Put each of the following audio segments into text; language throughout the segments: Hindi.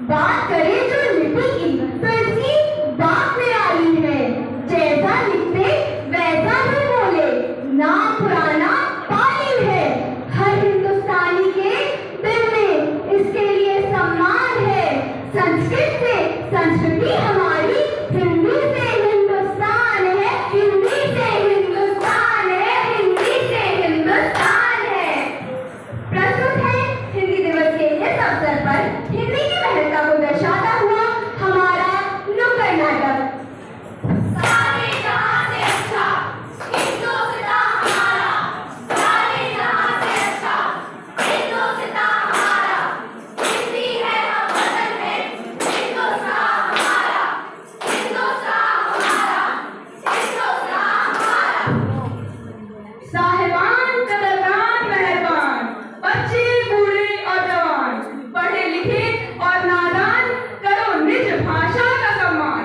बात करें जो लिपि की तो इसकी बात निराली है। जैसा लिखते वैसा ही बोले, नाम पुराना पाली है। हर हिंदुस्तानी के दिल में इसके लिए सम्मान है। संस्कृत से संस्कृति हमारी, हिंदी से हिंदुस्तान है, हिंदी से हिंदुस्तान है, हिंदी से हिंदुस्तान है। प्रस्तुत है हिंदी दिवस के इस अवसर पर हिंदी की महत्ता को दर्शाता हुआ हमारा नुक्कड़ नाटक। सारे जहां से अच्छा हिंदुस्तान हमारा, सारे जहां से अच्छा हिंदुस्तान हमारा, हिंदी है हम वतन है, हिंदुस्तान हमारा, हिंदुस्तान हमारा, हिंदुस्तान हमारा। साहिबान, कदरदान, मेहरबान, बच्चे, बूढ़े और जवान, पढ़े लिखे और नादान, करो निज भाषा का सम्मान।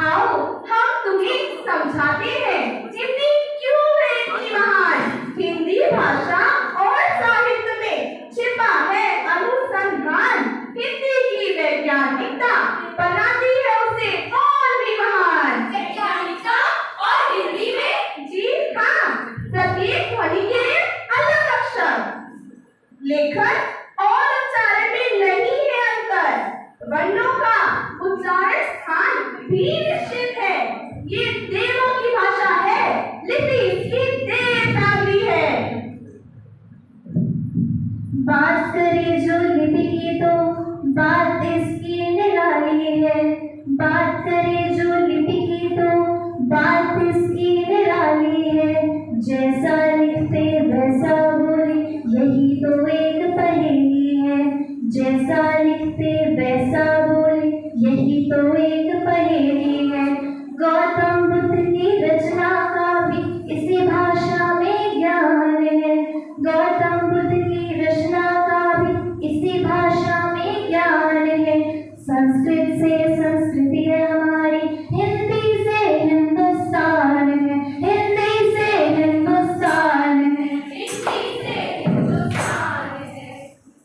आओ हम तुम्हें समझाते हैं हिंदी क्यों है इतनी महान। हिंदी भाषा और साहित्य में छिपा है अनुसंधान। हिंदी की वैज्ञानिकता बनाती है उसे और भी महान। वैज्ञानिकता और हिंदी में जी हाँ, प्रत्येक ध्वनि के लिए अलग अक्षर, लेखन और उच्चारण में नहीं है अंतर। वर्णों का उच्चारण स्थान भी निश्चित है। ये देवों की भाषा है, लिपि इसकी देवनागरी है। बात करे जो लिपि की तो बात इसकी निराली है। बात करे जो लिपि की तो बात इसकी निराली है। जैसा लिखते वैसा बोले, यही तो एक पहेली है। जैसा लिखते वैसा बोले, यही तो एक पहेली है। गौतम बुद्ध की रचना का भी इसी भाषा में ज्ञान है। गौतम बुद्ध की रचना का भी इसी भाषा में ज्ञान है। संस्कृत से संस्कृति है हमारी, हिंदी से हिंदुस्तान है, हिंदी से हिंदुस्तान है, हिंदी से हिंदुस्तान है।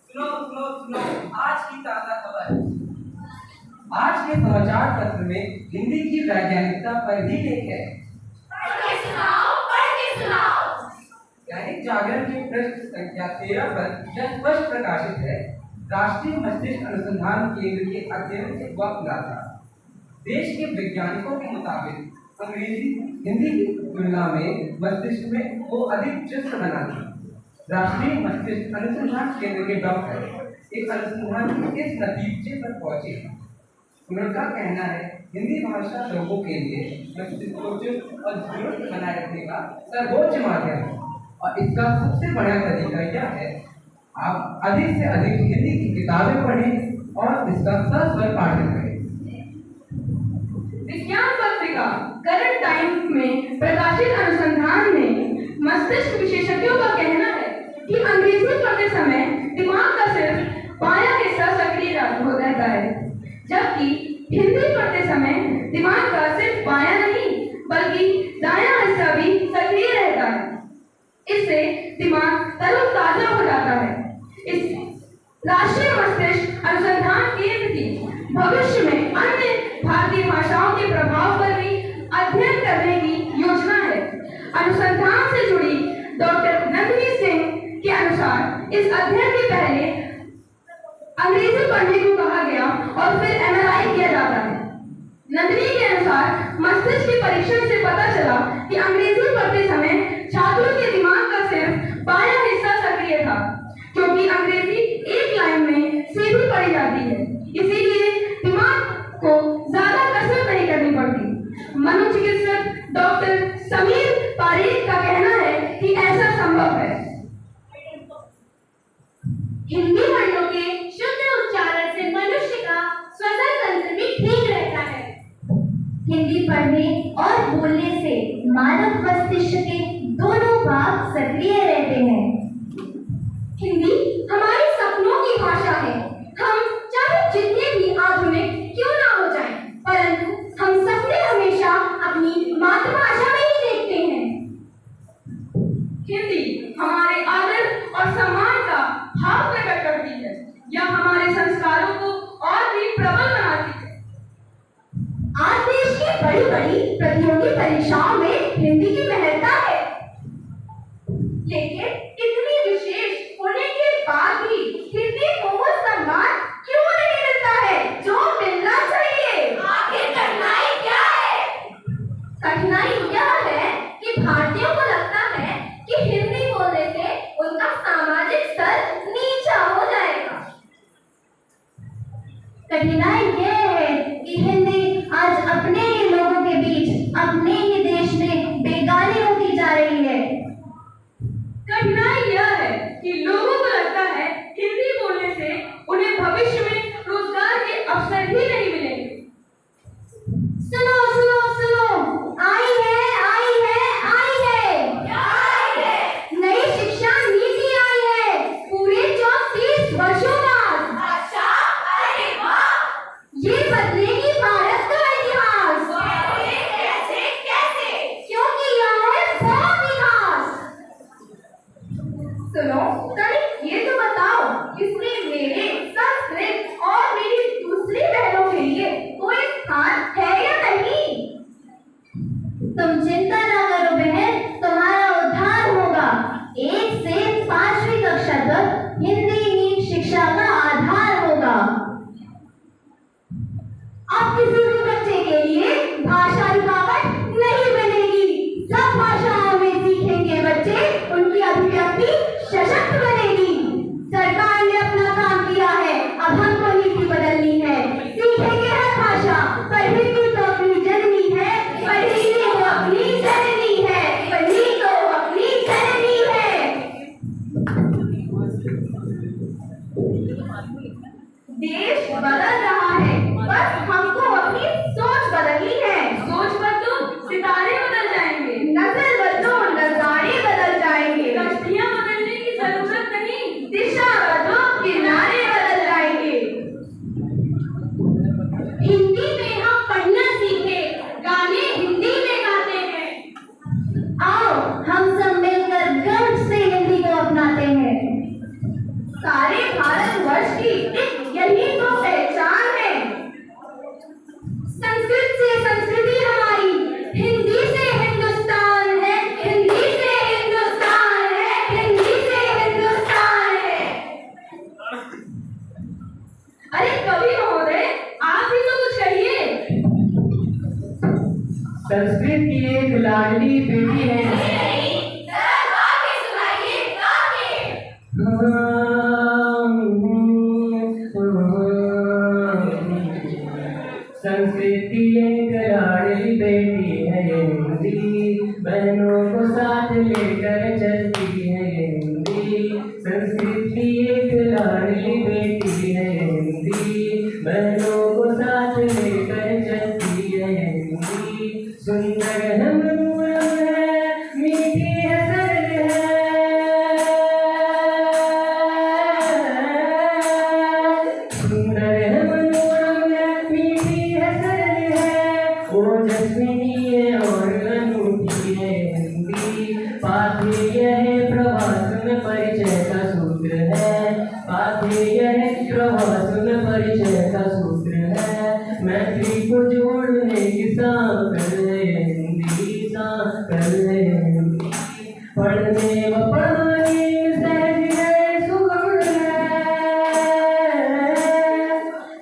सुनो सुनो सुनो, आज की ताज़ा खबर। आज के समाचार पत्र में हिंदी की वैज्ञानिकता पर भी लेख है। पढ़ के सुनाओ, पढ़ के सुनाओ। दैनिक जागरण की पृष्ठ संख्या 13 पर यह स्पष्ट प्रकाशित है। राष्ट्रीय मस्तिष्क अनुसंधान केंद्र के अध्ययन से हुआ खुलासा। देश के वैज्ञानिकों के मुताबिक अंग्रेजी हिंदी की तुलना में मस्तिष्क में वो अधिक चुस्त बनाती। राष्ट्रीय मस्तिष्क अनुसंधान केंद्र के डॉक्टर एक अनुसंधान के इस नतीजे पर पहुंचे। उनका कहना है हिंदी भाषा लोगों के लिए मस्तिष्क को चुस्त और दुरुस्त बनाए रखने का सर्वोच्च माध्यम है। और इसका सबसे बड़ा तरीका यह है, आप अधिक से अधिक हिंदी की किताबें पढ़ें और इसका सस्वर पाठन करें। विज्ञान पत्रिका करंट टाइम्स में प्रकाशित अनुसंधान में मस्तिष्क विशेषज्ञों का कहना है कि अंग्रेजी पढ़ते समय दिमाग का सिर्फ बायां हिस्सा सक्रिय हो रहता है, जबकि हिंदी पढ़ते समय दिमाग का सिर्फ बायां नहीं बल्कि दायां हिस्सा भी सक्रिय रहता है। इससे दिमाग तरोताजा हो जाता है। इस राष्ट्रीय मस्तिष्क अनुसंधान केंद्र की भविष्य में अन्य भारतीय भाषाओं के प्रभाव पर भी अध्ययन करने की योजना है। अनुसंधान से जुड़ी डॉक्टर नंदिनी सिंह के अनुसार इस अध्ययन के पहले अंग्रेजी पढ़ने को कहा गया और फिर MRI किया जाता है। नंदिनी के अनुसार मस्तिष्क के परीक्षण से पता चला कि अंग्रेजी पढ़ते समय छात्रों के दिमाग का सिर्फ बायां हिस्सा सक्रिय था, क्योंकि अंग्रेजी एक लाइन में सीधी पढ़ी जाती है, इसीलिए दिमाग को ज्यादा कसरत नहीं करनी पड़ती। मनोचिकित्सक डॉक्टर समीर पारेख का कहना है कि ऐसा संभव है। हिंदी वर्णों के शुद्ध उच्चारण से मनुष्य का श्वसन तंत्र भी ठीक रहता है। हिंदी पढ़ने और बोलने से मानव मस्तिष्क के दोनों भाग सक्रिय रहते हैं। हिंदी हमारे सपनों की भाषा है। हम चाहे जितने भी आधुनिक क्यों ना हो जाएं, परंतु हम सपने हमेशा अपनी मातृभाषा में ही देखते हैं। हिंदी हमारे आदर और सम्मान का भाव प्रकट करती है। यह हमारे हमारे संस्कारों को और भी प्रबल बनाती है। आज देश की बड़ी बड़ी प्रतियोगी परीक्षाओं में हिंदी की महत्ता है, लेकिन इतनी विशेष होने के बाद भी हिंदी को वो सम्मान क्यों नहीं मिलता है जो मिलना चाहिए? आखिर कठिनाई क्या है? कठिनाई यह है कि भारतीयों को लगता है कि हिंदी बोलने से उनका सामाजिक स्तर नीचा हो जाएगा। कठिनाई यह है कि हिंदी आज अपने ही लोगों के बीच, अपने ही देश में बेगानी होती जा रही है। कठिनाई यह है कि लोगों को लगता है हिंदी बोलने से उन्हें भविष्य में रोजगार के अवसर ही नहीं मिलेंगे। सुनो सुनो सुनो, आई है आई है आई है। क्या आई है? नई शिक्षा नीति आई है, पूरे 34 वर्षों बाद। अच्छा, अरे वाह! ये बदलेगी भारत का इतिहास। कैसे कैसे? क्योंकि यह है बहुत इतिहास। सुनो, तनिक ये तो बताओ, इसमें मेरे संस्कृत और मेरी दूसरी बहनों के लिए कोई स्थान है या नहीं? तुम चिंता ना करो बहन, तुम्हारा उद्धार होगा। 1 से 5वीं कक्षा तक हिंदी ही शिक्षा का आधार होगा। अब किसी भी बच्चे के लिए भाषा रुकावट नहीं बनेगी। सब भाषाओं में सीखेंगे बच्चे, उनकी अभिव्यक्ति सशक्त बनेगी। सरकार ने अपना काम किया है, अब हमको नीति बदलनी है। सीखेंगे हर भाषा, पर हिंदी तो अपनी जननी है, पर हिंदी तो अपनी जननी है, पर हिंदी तो अपनी जननी है। देश बदल रहा है, बस हमको अपनी सोच बदलनी है। सोच बदलो, सितारे बदल जाएंगे। नजर बदलो, नजारे बदल जाएंगे। कश्तियां बदलने की जरूरत नहीं, दिशा बदलो, किनारे बदल जाएंगे। हिंदी में हम पढ़ना सीखे, गाने हिंदी में गाते हैं। आओ हम सब मिलकर गर्व से हिंदी को अपनाते हैं। सारे भारतवर्ष की यही तो पहचान है। संस्कृत से संस्कृति हमारी, हिंदी से हिंदुस्तान है, हिंदी से हिंदुस्तान है, हिंदी से हिंदुस्तान है। अरे कवि महोदय, आप भी तो कुछ कहिए। संस्कृत की एक लाडली बेटी है। संस्कृति एक लाडली बेटी है हिंदी, बहनों को साथ लेकर चलती है हिंदी। संस्कृति एक लाडली बेटी है हिंदी, बहनों को साथ लेकर चलती है हिंदी। सुंदर है मनोरम है, मीठी है सरल है। सुंदर है मनोरम है, मीठी है सरल है, ओजस्विनी है और अनूठी है हिंदी। पाथेय है प्रवासन परिचय का सूत्र है, पाथेय है प्रवासन परिचय का सूत्र है। मैत्री को जोड़ने की सांकर है हिंदी, सांकर है हिंदी। पढ़ने व पढ़ाने में सहज है, सुगम है।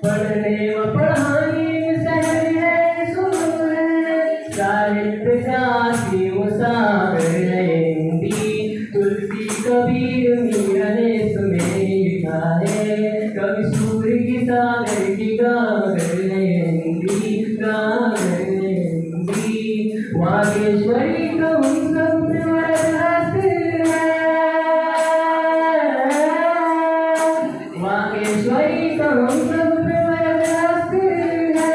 पढ़ने व पढ़ाने में सहज है, सुगम है। साहित्य जाति मुसाफिर है हिंदी, तुलसी कबीर मीरा ने इसमें लिखा है। कवि सूर्य की सागर की गागर है हिंदी, गागर है हिंदी। वागेश्वरी का हम सब में वरदान है, वागेश्वरी का हम सब में वरदान है।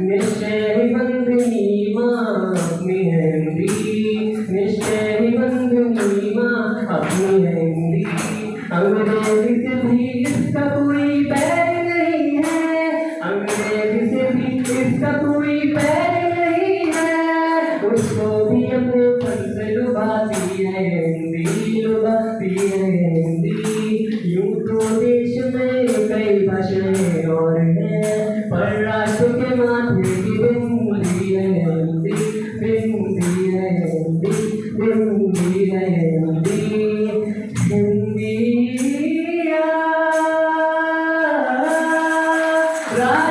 निश्चय ही बंदनी माँ अपनी हिंदी, निश्चय ही बंदनी माँ अपनी हिंदी। अंग्रेजी से भी इसका कोई बैर नहीं है, अंग्रेजी से भी इसका कोई बैर नहीं है। उसको भी अपने फन से लुभाती है हिंदी, लुभाती है हिंदी। यूं तो देश में कई राम